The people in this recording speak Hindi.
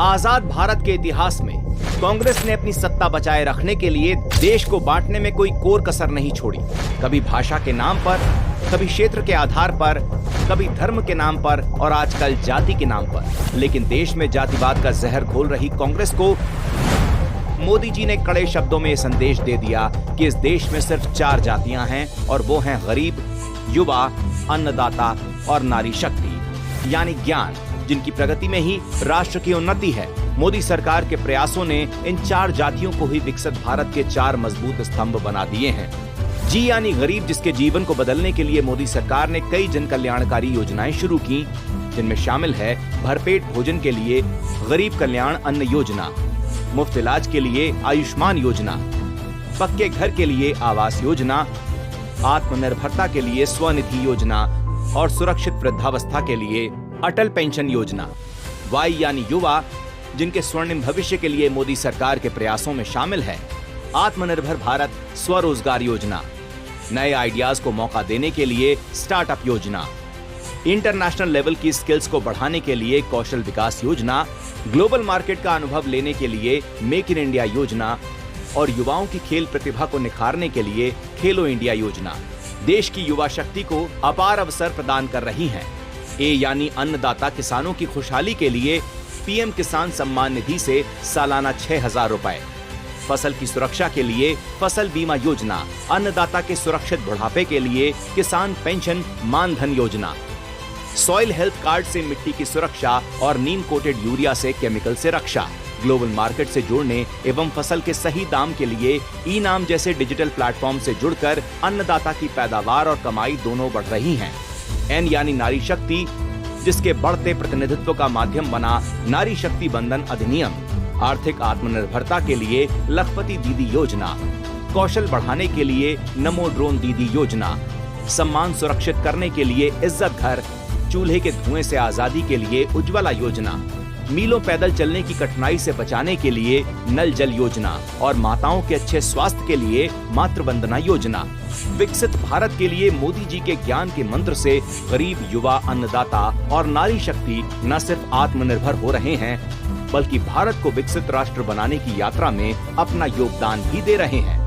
आजाद भारत के इतिहास में कांग्रेस ने अपनी सत्ता बचाए रखने के लिए देश को बांटने में कोई कोर कसर नहीं छोड़ी। कभी भाषा के नाम पर, कभी क्षेत्र के आधार पर, कभी धर्म के नाम पर और आजकल जाति के नाम पर। लेकिन देश में जातिवाद का जहर घोल रही कांग्रेस को मोदी जी ने कड़े शब्दों में संदेश दे दिया कि इस देश में सिर्फ 4 जातियां हैं और वो हैं गरीब, युवा, अन्नदाता और नारी शक्ति यानी ज्ञान, जिनकी प्रगति में ही राष्ट्र की उन्नति है। मोदी सरकार के प्रयासों ने इन 4 जातियों को ही विकसित भारत के 4 मजबूत स्तंभ बना दिए हैं। जी यानी गरीब, जिसके जीवन को बदलने के लिए मोदी सरकार ने कई जन कल्याणकारी योजनाएं शुरू की, जिनमें शामिल है भरपेट भोजन के लिए गरीब कल्याण अन्न योजना, मुफ्त इलाज के लिए आयुष्मान योजना, पक्के घर के लिए आवास योजना, आत्मनिर्भरता के लिए स्वनिधि योजना और सुरक्षित वृद्धावस्था के लिए अटल पेंशन योजना। वाई यानी युवा, जिनके स्वर्णिम भविष्य के लिए मोदी सरकार के प्रयासों में शामिल है आत्मनिर्भर भारत स्वरोजगार योजना, नए आइडियाज को मौका देने के लिए स्टार्टअप योजना, इंटरनेशनल लेवल की स्किल्स को बढ़ाने के लिए कौशल विकास योजना, ग्लोबल मार्केट का अनुभव लेने के लिए मेक इन इंडिया योजना और युवाओं की खेल प्रतिभा को निखारने के लिए खेलो इंडिया योजना देश की युवा शक्ति को अपार अवसर प्रदान कर रही हैं। ए यानी अन्नदाता, किसानों की खुशहाली के लिए पीएम किसान सम्मान निधि से सालाना 6,000 रुपए, फसल की सुरक्षा के लिए फसल बीमा योजना, अन्नदाता के सुरक्षित बुढ़ापे के लिए किसान पेंशन मानधन योजना, सॉइल हेल्थ कार्ड से मिट्टी की सुरक्षा और नीम कोटेड यूरिया से केमिकल से रक्षा, ग्लोबल मार्केट से जुड़ने एवं फसल के सही दाम के लिए ई नाम जैसे डिजिटल प्लेटफॉर्म से जुड़कर अन्नदाता की पैदावार और कमाई दोनों बढ़ रही हैं। एन यानी नारी शक्ति, जिसके बढ़ते प्रतिनिधित्व का माध्यम बना नारी शक्ति बंधन अधिनियम, आर्थिक आत्मनिर्भरता के लिए लखपति दीदी योजना, कौशल बढ़ाने के लिए नमो ड्रोन दीदी योजना, सम्मान सुरक्षित करने के लिए इज्जत घर, चूल्हे के धुएं से आजादी के लिए उज्ज्वला योजना, मीलों पैदल चलने की कठिनाई से बचाने के लिए नल जल योजना और माताओं के अच्छे स्वास्थ्य के लिए मातृ वंदना योजना। विकसित भारत के लिए मोदी जी के ज्ञान के मंत्र से गरीब, युवा, अन्नदाता और नारी शक्ति न सिर्फ आत्मनिर्भर हो रहे हैं, बल्कि भारत को विकसित राष्ट्र बनाने की यात्रा में अपना योगदान भी दे रहे हैं।